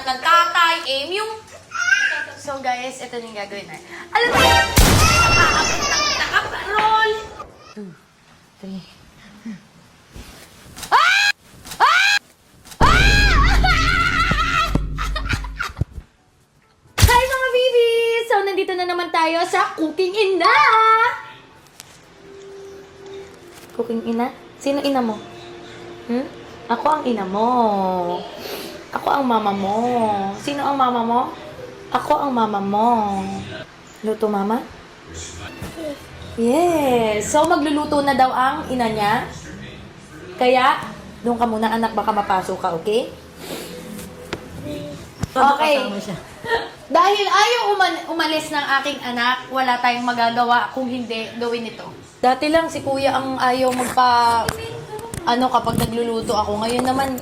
ng tatay, aim yung... So guys, ito na yung gagawin na. Alam mo yun? Nakaabot ng nakaparol! 2, 3... Hi mga babies! So, nandito na naman tayo sa Cooking Ina! Cooking Ina? Sino ina mo? Ako ang ina mo. Ako ang mama mo. Sino ang mama mo? Ako ang mama mo. Luto mama? Yes! So, magluluto na daw ang ina niya. Kaya, doon ka muna anak, baka mapasok ka, okay? Okay. Dahil ayaw umalis ng aking anak, wala tayong magagawa kung hindi gawin ito. Dati lang si kuya ang ayaw kapag nagluluto ako. Ngayon naman,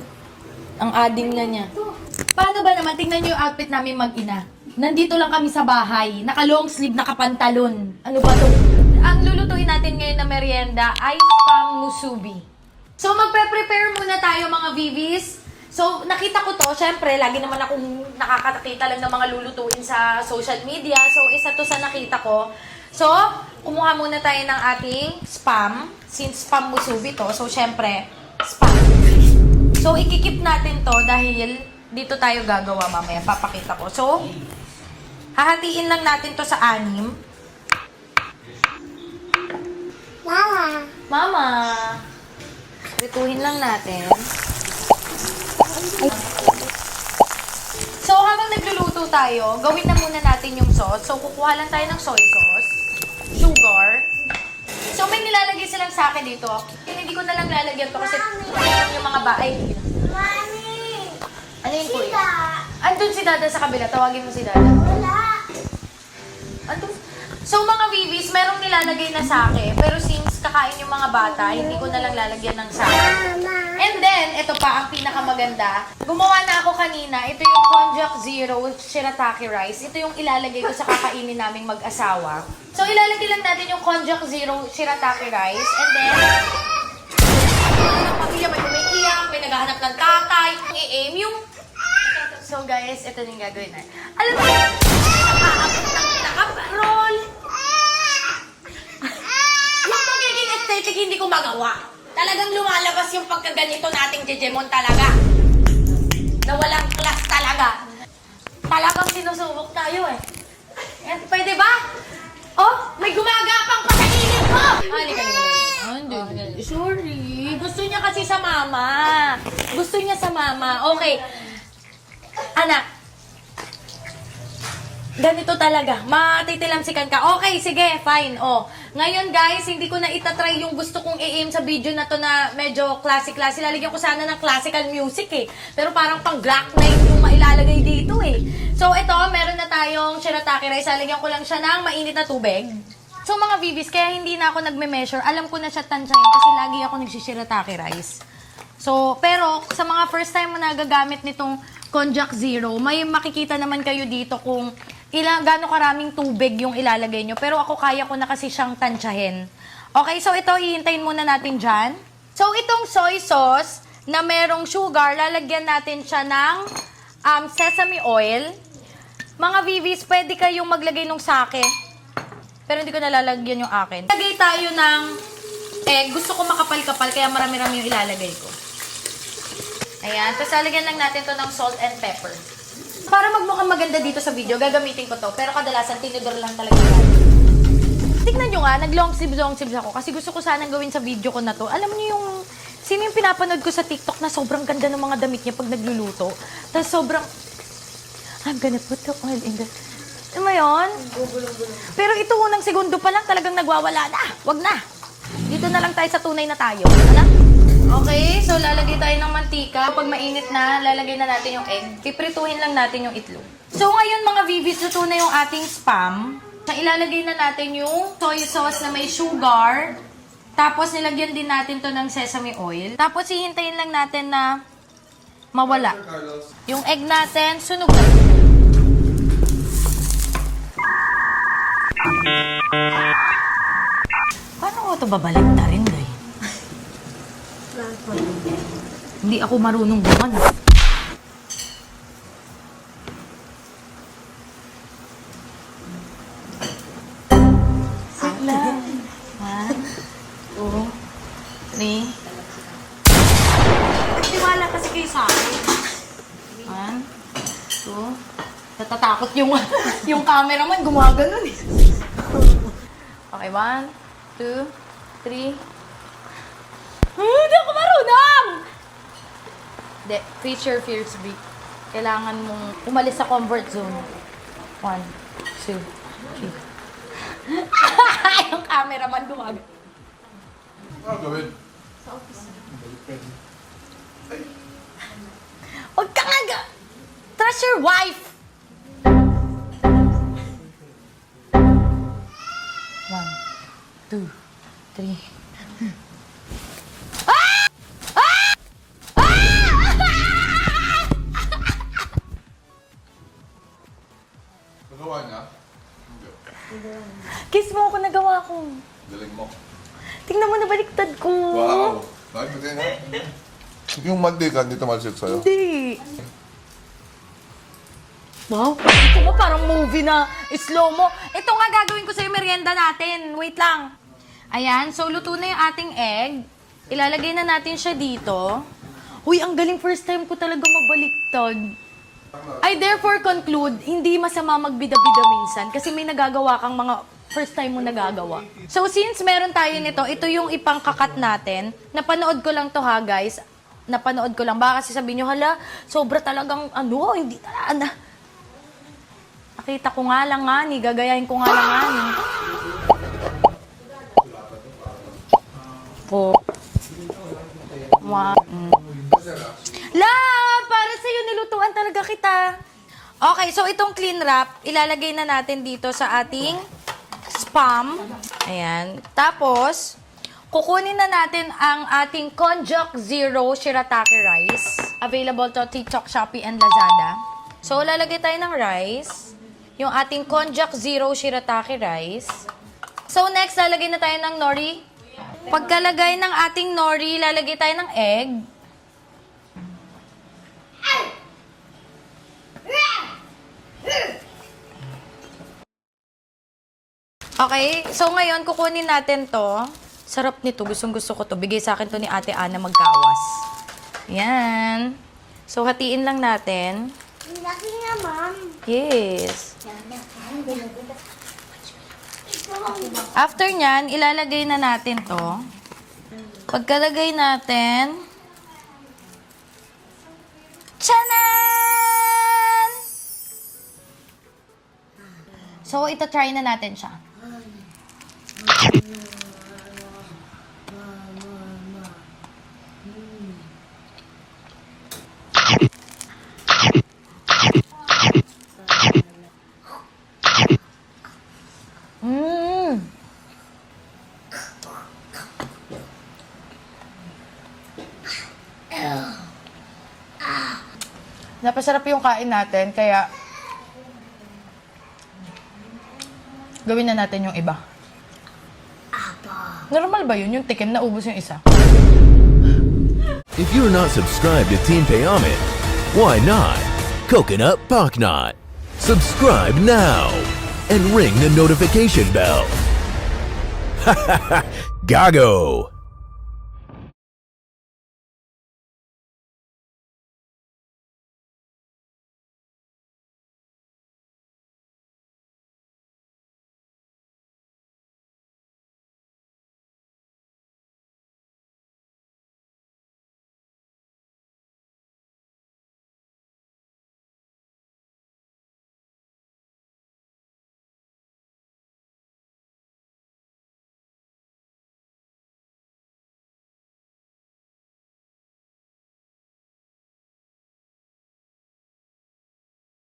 ang ading na niya. Paano ba naman? Tingnan niyo yung outfit namin mag-ina. Nandito lang kami sa bahay. Naka-long sleeve, nakapantalon. Ano ba to? Ang lulutuin natin ngayon na merienda ay spam musubi. So, magpe-prepare muna tayo mga vivis. So, nakita ko to, syempre, lagi naman akong nakakakita lang ng mga lulutuin sa social media. So, isa to sa nakita ko. So, kumuha muna tayo ng ating spam. Since spam musubi to, so syempre, spam. So, ikikip natin to dahil dito tayo gagawa mamaya. Papakita ko. So, hahatiin lang natin to sa 6. Mama! Rituhin lang natin. So, habang nagluluto tayo, gawin na muna natin yung sauce. So, kukuha lang tayo ng soy sauce, sugar. So, may nilalagay silang sa akin dito. Hindi ko na lang lalagyan to kasi yung mga bahay. Mami! Ano yun, kuya? Sida! Andun si Dada sa kabila. Tawagin mo si Dada. Wala! Andun. So, mga babies, merong nilalagay na sa akin. Pero since kakain yung mga bata, hindi ko na lang lalagyan ng sa akin. Mama! And then, ito pa, ang pinakamaganda. Gumawa na ako kanina. Ito yung Konjac Zero Shirataki Rice. Ito yung ilalagay ko sa kakainin naming mag-asawa. So, ilalagay lang natin yung Konjac Zero Shirataki Rice. And then, pamilya may umiiyak, may naghahanap ng tatay, i-aim yung... So, guys, ito na yung gagawin na. Alam mo yun? Nakaabot ng nakaparol! Yung pagiging aesthetic, hindi ko magawa. Talagang lumalabas yung pagkaganito nating Jejemon talaga. Na walang class talaga. Talagang sinusubok tayo eh. Pwede ba? Oh, may gumagapang pa sa init ko! Halika. Sorry. Gusto niya kasi sa mama. Gusto niya sa mama. Okay. Anak. Ganito talaga. Matitilamsikan ka. Okay, sige, fine. Oh. Ngayon, guys, hindi ko na itatry yung gusto kong i-aim sa video na to na medyo classic-classic. Lalagyan ko sana ng classical music eh. Pero parang pang Glock 9 yung mailalagay dito eh. So, ito, meron na tayong shirataki rice. Lalagyan ko lang siya ng mainit na tubig. So, mga bibis, kaya hindi na ako nagme-measure. Alam ko na siya tansyahin kasi lagi ako nagsishirataki rice. So, pero sa mga first time mo nagagamit nitong Konjac Zero, may makikita naman kayo dito kung gaano karaming tubig yung ilalagay nyo. Pero ako kaya ko na kasi siyang tansyahin. Okay, so ito, hihintayin muna natin dyan. So, itong soy sauce na merong sugar, lalagyan natin siya ng sesame oil. Mga vivis, pwede kayong maglagay ng sake. Pero hindi ko nalalagyan yung akin. Lagay tayo ng egg. Gusto ko makapal-kapal, kaya marami-rami yung ilalagay ko. Ayan. Tapos lalagyan lang natin to ng salt and pepper. Para magmukhang maganda dito sa video, gagamitin ko to. Pero kadalasan, tinidor lang talaga. Tignan nyo nga, nag-long sleeves ako. Kasi gusto ko sanang gawin sa video ko na to. Alam niyo yung... Sino yung pinapanood ko sa TikTok na sobrang ganda ng mga damit niya pag nagluluto? Tapos sobrang... I'm gonna put the oil in the... Ano mo yun? Pero ito unang segundo pa lang talagang nagwawala na. Wag na. Dito na lang tayo sa tunay na tayo. Ano? Okay, so lalagay tayo ng mantika. Pag mainit na, lalagay na natin yung egg. Piprituhin lang natin yung itlog. So ngayon mga vivis, luto na yung ating spam. Ilalagay na natin yung soy sauce na may sugar. Tapos nilagyan din natin to ng sesame oil. Tapos hihintayin lang natin na mawala. Yung egg natin, sunog na. Paano ko ito babaligtarin, guys? Hindi ako marunong gumawa. Natatakot yung, yung cameraman, gumaganon eh. Okay, 1, 2, 3. Hindi ako marunong! Hindi, face your fears, B. Kailangan mong umalis sa comfort zone. 1, 2, 3. Yung cameraman gumaganon. Ano gawin? Huwag ka nga! Trust your wife! 1, 2, 3. Nagawa niya? Hindi. Kiss mo ako, nagawa ko. Galing mo. Tingnan mo, nabaliktad ko. Wow! Bakit mo din ha? Yung Monday ka, hindi tumalsik sa'yo. Hindi. Wow, ito mo parang movie na slow-mo. Ito nga gagawin ko sa'yo merienda natin. Wait lang. Ayan, so luto na yung ating egg. Ilalagay na natin siya dito. Uy, ang galing, first time ko talaga mabaliktad. I therefore conclude, hindi masama magbida-bida minsan kasi may nagagawa kang mga first time mo nagagawa. So since meron tayo nito, ito yung ipangkakat natin. Napanood ko lang to ha guys. Napanood ko lang. Baka kasi sabihin nyo, hala, sobra talagang hindi talaga. Nakita ko nga lang nga ni, gagayahin ko nga lang nga ni. 4, 1, La! Para sa'yo, nilutuan talaga kita. Okay, so itong clean wrap, ilalagay na natin dito sa ating spam. Ayan. Tapos, kukunin na natin ang ating Konjac Zero Shirataki Rice. Available to TikTok, Shopee, and Lazada. So, lalagay tayo ng rice. Yung ating Konjac Zero Shirataki Rice. So, next, lalagay na tayo ng nori. Pagkalagay ng ating nori, lalagay tayo ng egg. Okay, so ngayon kukunin natin to. Sarap nito, gustong-gusto ko to. Bigay sa akin to ni Ate Ana Magkawas. Yan. So hatiin lang natin. Ang laki nga, ma'am. Yes. After nyan, ilalagay na natin to. Pagkalagay natin, tchanan! So, ita-try na natin siya. Napasarap yung kain natin, kaya gawin na natin yung iba. Normal ba yun? Yung tikim na ubos yung isa? If you're not subscribed to Team Payamit, why not? Coconut Pocknot. Subscribe now and ring the notification bell. Gago!